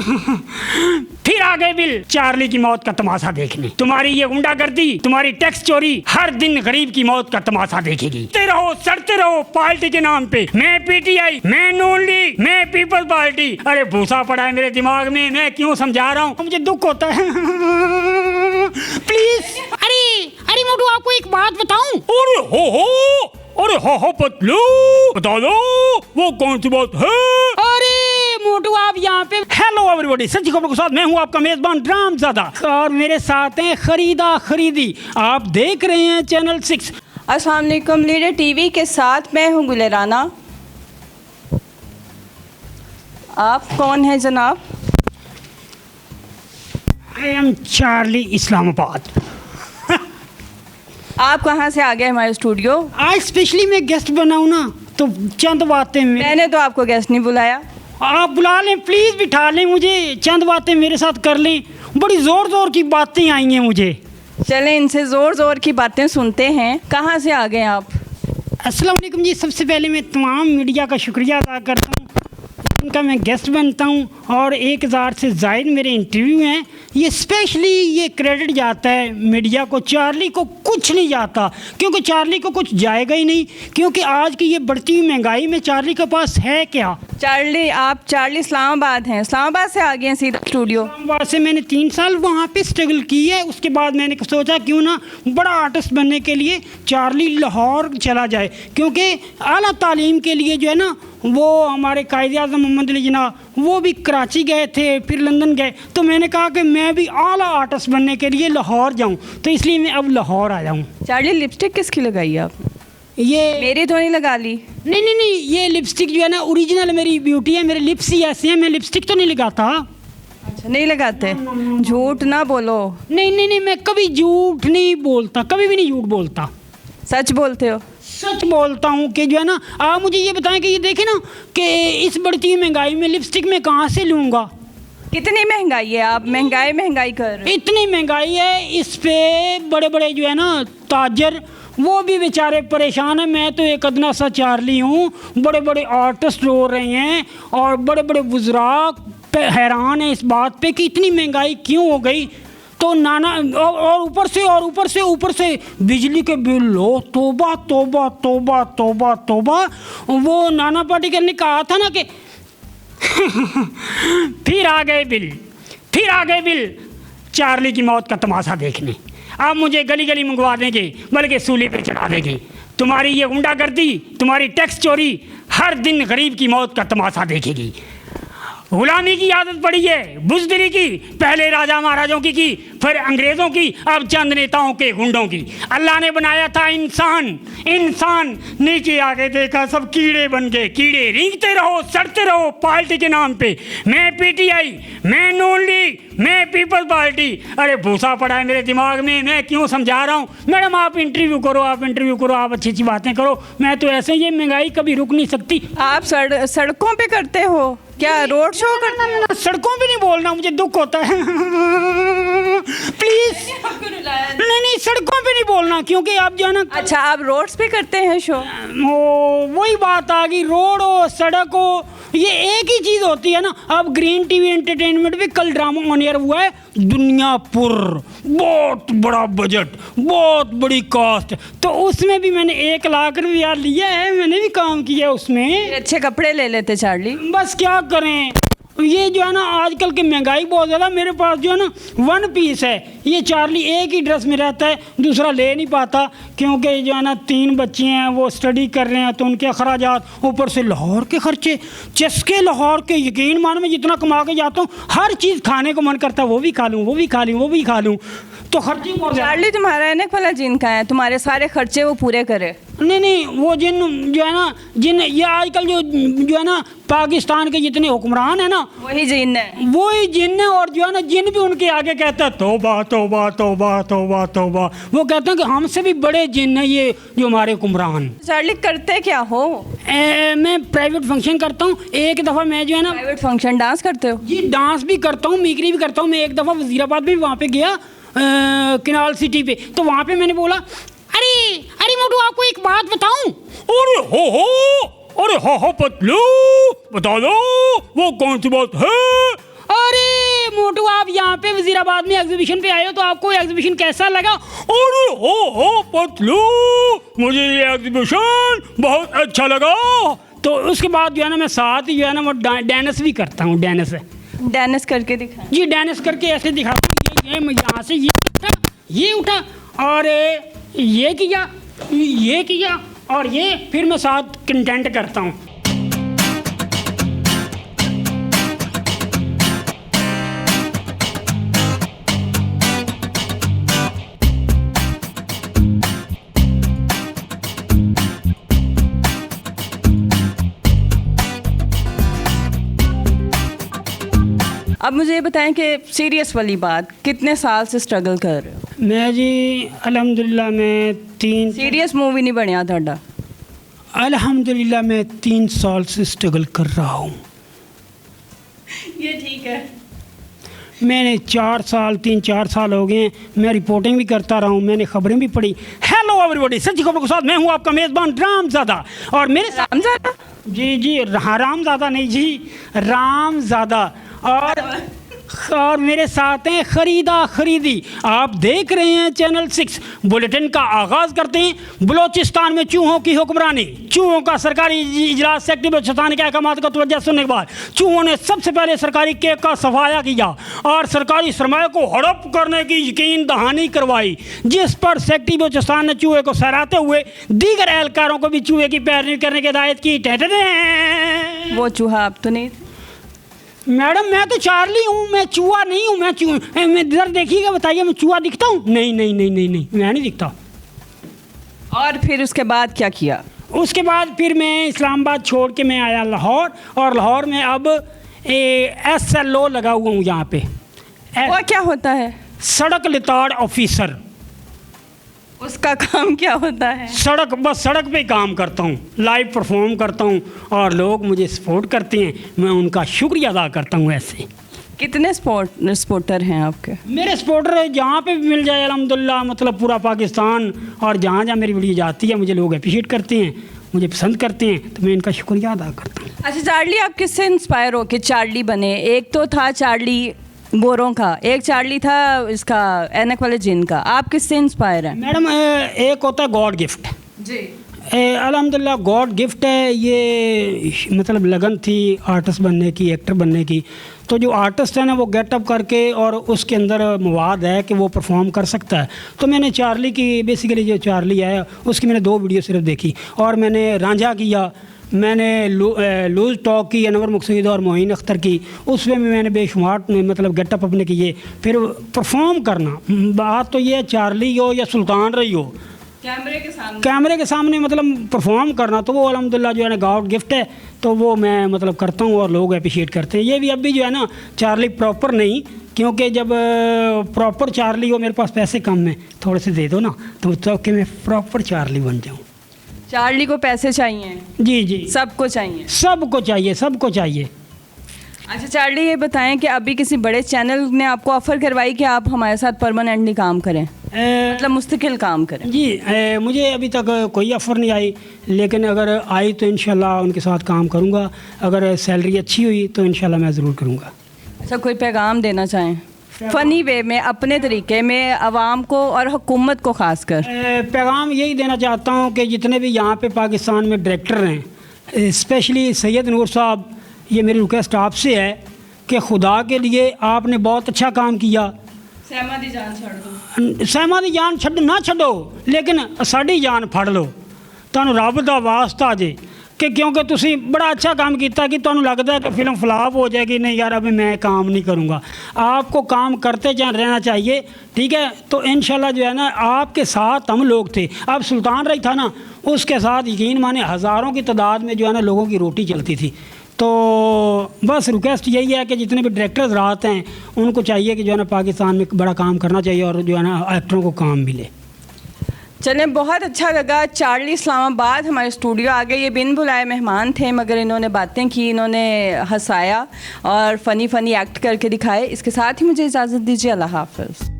फिर आ गए bill Charlie की मौत का तमाशा देखने। तुम्हारी ये गुंडागर्दी, तुम्हारी टैक्स चोरी हर दिन गरीब की मौत का तमाशा देखेगी। सड़ते रहो पार्टी के नाम पे। मैं पीटीआई, मैं नून लीग, मैं पीपल्स पार्टी। अरे भूसा पड़ा है मेरे दिमाग में, मैं क्यों समझा रहा हूँ, मुझे दुख होता है। प्लीज। अरे मोटू, आपको एक बात बताऊं? अरे हो पतलू, बता दो वो कौन सी बात है? अरे मोटू, आप यहाँ पे। हेलो एवरीबॉडी, सच्ची खबरों के साथ मैं हूँ आपका मेजबान रामजादा और मेरे साथ हैं खरीदी। आप देख रहे हैं चैनल 6। अस्सलाम वालेकुम। लीडर टीवी के साथ मैं हूँ गुलराना। आप कौन हैं जनाब? I am Charlie Islamabad. आप कहाँ से आ गए हमारे स्टूडियो? आज स्पेशली मैं गेस्ट बनाऊँ ना, तो चंद बातें मैंने तो आपको गेस्ट नहीं बुलाया। आप बुला लें प्लीज़, बिठा लें मुझे, चंद बातें मेरे साथ कर लें। बड़ी ज़ोर की बातें आई हैं मुझे। चलें इनसे ज़ोर की बातें सुनते हैं। कहाँ से आ गए आप? अस्सलाम वालेकुम जी। सबसे पहले मैं तमाम मीडिया का शुक्रिया अदा करता हूँ जिनका मैं गेस्ट बनता हूँ, और 1000 से ज़ायद मेरे इंटरव्यू हैं। ये स्पेशली ये क्रेडिट जाता है मीडिया को, चार्ली को कुछ नहीं जाता, क्योंकि चार्ली को कुछ जाएगा ही नहीं, क्योंकि आज की ये बढ़ती हुई महंगाई में चार्ली के पास है क्या? आप चार्ली इस्लामाबाद हैं, इस्लामाबाद से आ गए हैं सीधा स्टूडियो? इस्लामाबाद से मैंने 3 साल वहाँ पे स्ट्रगल की है। उसके बाद मैंने सोचा क्यों ना बड़ा आर्टिस्ट बनने के लिए चार्ली लाहौर चला जाए, क्योंकि आला तालीम के लिए जो है ना, वो हमारे कायद-ए-आज़म मोहम्मद अली जिन्ना वो भी कराची गए थे, फिर लंदन गए। तो मैंने कहा कि मैं भी आला आर्टिस्ट बनने के लिए लाहौर जाऊँ, तो इसलिए मैं अब लाहौर आया हूँ। चार्ली, लिपस्टिक किसकी लगाई है आपने? ये मेरी तो नहीं लगा ली। नहीं, ये लिपस्टिक जो है ना ओरिजिनल मेरी ब्यूटी है। मेरे लिप्स ही ऐसे हैं, मैं लिपस्टिक तो नहीं लगाता। अच्छा, नहीं लगाते? झूठ ना बोलो। नहीं, मैं कभी झूठ नहीं बोलता, कभी भी नहीं झूठ बोलता, सच बोलते हो? सच बोलता हूँ। कि जो है ना, आप मुझे ये बताएं कि ये देखें ना कि इस बढ़ती हुई महंगाई में लिपस्टिक मैं कहाँ से लूँगा? कितनी महंगाई है? आप महंगाई कर रहे हो। इतनी महंगाई है, इस पे बड़े जो है ना ताजर, वो भी बेचारे परेशान हैं। मैं तो एक अदना सा चार्ली हूँ। बड़े आर्टिस्ट रो रहे हैं और बड़े बुजुर्ग पे हैरान हैं इस बात पे कि इतनी महंगाई क्यों हो गई। तो नाना और ऊपर से बिजली के बिल लो, तोबा। वो नाना पाटेकर ने कहा था ना कि फिर आ गए बिल चार्ली की मौत का तमाशा देखने। आप मुझे गली मंगवा देंगे, बल्कि सूली पे चढ़ा देंगे। तुम्हारी ये गुंडागर्दी, तुम्हारी टैक्स चोरी हर दिन गरीब की मौत का तमाशा देखेगी। गुलामी की आदत पड़ी है, बुज़दिली की, पहले राजा महाराजों की फिर अंग्रेज़ों की, अब चंद नेताओं के गुंडों की। अल्लाह ने बनाया था इंसान, नीचे आके देखा सब कीड़े बन गए। कीड़े रेंगते रहो, सड़ते रहो पार्टी के नाम पे। मैं पीटीआई, मैं नून लीग, मैं पीपल्स पार्टी। अरे भूसा पड़ा है मेरे दिमाग में, मैं क्यों समझा रहा हूँ। मैडम आप इंटरव्यू करो, आप अच्छी बातें करो। मैं तो ऐसे ही, ये महंगाई कभी रुक नहीं सकती। आप सड़कों पे करते हो क्या? रोड शो करते हो? सड़कों पे नहीं बोलना, मुझे दुख होता है। प्लीज। नहीं, सड़कों पे नहीं बोलना, क्योंकि आप जो है ना। अच्छा, आप रोड्स पे करते हैं शो? वही बात आ गई, रोड हो सड़क हो, ये एक ही चीज़ होती है ना। अब ग्रीन टीवी एंटरटेनमेंट भी कल ड्रामा ऑन एयर हुआ है, दुनियापुर, बहुत बड़ा बजट, बहुत बड़ी कास्ट। तो उसमें भी मैंने 1 लाख रुपया लिया है, मैंने भी काम किया उसमें। अच्छे कपड़े ले लेते चार्ली। बस क्या करें, ये जो है ना आजकल की महंगाई बहुत ज़्यादा। मेरे पास जो है ना 1 पीस है, ये चार्ली एक ही ड्रेस में रहता है, दूसरा ले नहीं पाता, क्योंकि जो है ना 3 बच्चे हैं, वो स्टडी कर रहे हैं, तो उनके अखराजात, ऊपर से लाहौर के खर्चे, चस्के लाहौर के। यकीन मान, मैं जितना कमा के जाता हूँ, हर चीज़ खाने को मन करता है, वो भी खा लूँ, तो खर्चे बहुत। चार्ली, तुम्हारा एनक वाला जिन का है, तुम्हारे सारे खर्चे वो पूरे करे? नहीं, वो जिन जो है ना, ये आजकल जो है ना पाकिस्तान के जितने हुक्मरान है ना, वही जिन है। और जो है ना जिन भी उनके आगे कहता है तौबा। वो कहते हैं कि हमसे भी बड़े जिन है ये जो हमारे हुक्मरान। चार्ली, करते क्या हो? मैं प्राइवेट फंक्शन करता हूँ। एक दफ़ा मैं जो है ना, प्राइवेट फंक्शन डांस करते हो? जी, डांस भी करता हूँ, मिमिक्री भी करता हूँ। मैं एक दफ़ा वज़ीराबाद भी वहाँ पे गया, किनाल सिटी पे, तो वहाँ पे मैंने बोला, अरे मोटू, आपको एक बात बताऊं? अरे हो पतलू, बता दो वो कौन सी बात है? अरे मोटू आप यहाँ पे वजीराबाद में एग्जीबिशन पे आए हो, तो आपको एग्जीबिशन कैसा लगा? अरे हो पतलू, मुझे ये एग्जीबिशन बहुत अच्छा लगा। तो उसके बाद जो है ना मैं साथ ही जो है ना वो डांस भी करता हूँ। डांस करके दिखाएं। जी डांस करके ऐसे दिखाता हूँ, ये यहाँ से ये उठा और ये किया और ये फिर मैं साथ कंटेंट करता हूँ। अब मुझे ये बताएं कि सीरियस वाली बात, कितने साल से स्ट्रगल कर रहे हो? मैं जी अल्हम्दुलिल्लाह मैं 3 सीरियस मूवी नहीं बनया ਤੁਹਾਡਾ? अल्हम्दुलिल्लाह मैं 3 साल से स्ट्रगल कर रहा हूँ। ये ठीक है। मैंने 3-4 साल हो गए, मैं रिपोर्टिंग भी करता रहा हूँ, मैंने खबरें भी पढ़ी। हेलो एवरीबॉडी, सच्ची खबरों के साथ मैं हूँ आपका मेज़बान रामज़ादा, और मेरे साथ रामज़ादा? जी रामज़ादा नहीं जी, रामज़ादा। और मेरे साथ हैं खरीदी। आप देख रहे हैं चैनल 6। बुलेटिन का आगाज़ करते हैं। बलोचिस्तान में चूहों की हुक्मरानी, चूहों का सरकारी इजलास सेक्रेटरी बलोचिस्तान के अहकामात का तवज्जो सुनने के बाद चूहों ने सबसे पहले सरकारी केक का सफाया किया और सरकारी सरमाया को हड़प करने की यकीन दहानी करवाई, जिस पर सेक्रेटरी बलोचिस्तान ने चूहे को सहराते हुए दीगर एहलकारों को भी चूहे की पैरवी करने की हिदायत की। वो चूहा आप तो नहीं थे? मैडम मैं तो चार्ली हूँ, मैं चूहा नहीं हूँ। मैं इधर देखिएगा, बताइए मैं चूहा दिखता हूँ? नहीं, मैं नहीं दिखता। और फिर उसके बाद क्या किया? उसके बाद फिर मैं इस्लामाबाद छोड़ के मैं आया लाहौर, और लाहौर में अब SLO लगा हुआ हूँ यहाँ पे। वो क्या होता है? सड़क लिताड़ ऑफिसर। उसका काम क्या होता है? सड़क पे काम करता हूँ, लाइव परफॉर्म करता हूँ और लोग मुझे सपोर्ट करते हैं, मैं उनका शुक्रिया अदा करता हूँ। ऐसे कितने सपोर्टर हैं आपके? मेरे सपोर्टर जहाँ पे भी मिल जाए अल्हम्दुलिल्लाह, मतलब पूरा पाकिस्तान, और जहाँ मेरी वीडियो जाती है मुझे लोग अप्रिशिएट करते हैं, मुझे पसंद करते हैं, तो मैं इनका शुक्रिया अदा करता हूँ। अच्छा चार्ली, आप किससे इंस्पायर हो कि चार्ली बने? एक तो था चार्ली गोरों का, एक चार्ली था इसका ऐनक वाले जिन का, आप किससे इंस्पायर हैं? मैडम एक होता है गॉड गिफ्ट जी, अल्हम्दुलिल्लाह गॉड गिफ्ट है। ये मतलब लगन थी आर्टिस्ट बनने की, एक्टर बनने की। तो जो आर्टिस्ट है ना वो गेटअप करके और उसके अंदर मवाद है कि वो परफॉर्म कर सकता है। तो मैंने चार्ली की बेसिकली जो चार्ली है उसकी मैंने 2 वीडियो सिर्फ देखी, और मैंने रांझा किया, मैंने लूज़ टॉक की अनवर मुक्सीद और मोइन अख्तर की, उसमें भी मैंने बेशुमार मतलब गेटअप अपने किए। फिर परफॉर्म करना, बात तो ये है चार्ली हो या सुल्तान रही हो, कैमरे के सामने मतलब परफॉर्म करना, तो वो अल्हम्दुलिल्लाह जो है ना गॉड गिफ्ट है। तो वो मैं मतलब करता हूँ और लोग अप्रिशिएट करते हैं। ये भी अब भी जो है ना चार्ली प्रॉपर नहीं, क्योंकि जब प्रॉपर चार्ली हो, मेरे पास पैसे कम हैं, थोड़े से दे दो ना तो कि मैं प्रॉपर चार्ली बन जाऊँ। चार्ली को पैसे चाहिए? जी सबको चाहिए? सबको चाहिए। अच्छा चार्ली, ये बताएं कि अभी किसी बड़े चैनल ने आपको ऑफ़र करवाई कि आप हमारे साथ परमानेंटली काम करें, मतलब मुस्तकिल काम करें? जी मुझे अभी तक कोई ऑफ़र नहीं आई, लेकिन अगर आई तो इंशाल्लाह उनके साथ काम करूँगा। अगर सैलरी अच्छी हुई तो इंशाल्लाह मैं ज़रूर करूँगा। अच्छा, कोई पैगाम देना चाहें फ़नी वे में, अपने तरीके में, आवाम को और हुकूमत को ख़ास कर? पैगाम यही देना चाहता हूँ कि जितने भी यहाँ पे पाकिस्तान में डायरेक्टर हैं, स्पेशली सैयद नूर साहब, ये मेरी रिक्वेस्ट आपसे है कि खुदा के लिए आपने बहुत अच्छा काम किया। सहमा दी जान छड़ दो, सहमा दी जान ना छो, लेकिन साड़ी जान फड़ लो, तुहानू रब दा वास्ता जे, कि क्योंकि तुसी बड़ा अच्छा काम किया कि तुहानू लगता है कि फिल्म फ्लॉप हो जाएगी, नहीं यार अभी मैं काम नहीं करूँगा। आपको काम करते रहना चाहिए, ठीक है? तो इंशाल्लाह जो है ना आपके साथ हम लोग थे। अब सुल्तान रही था ना, उसके साथ यकीन माने हज़ारों की तादाद में जो है ना लोगों की रोटी चलती थी। तो बस रिक्वेस्ट यही है कि जितने भी डायरेक्टर्स रात हैं उनको चाहिए कि जो है ना पाकिस्तान में बड़ा काम करना चाहिए और जो है ना एक्टरों को काम मिले। चलें, बहुत अच्छा लगा। चार्ली इस्लामाबाद हमारे स्टूडियो आ गए। ये बिन बुलाए मेहमान थे, मगर इन्होंने बातें की, इन्होंने हंसाया और फ़नी एक्ट करके दिखाए। इसके साथ ही मुझे इजाज़त दीजिए। अल्लाह हाफ़िज़।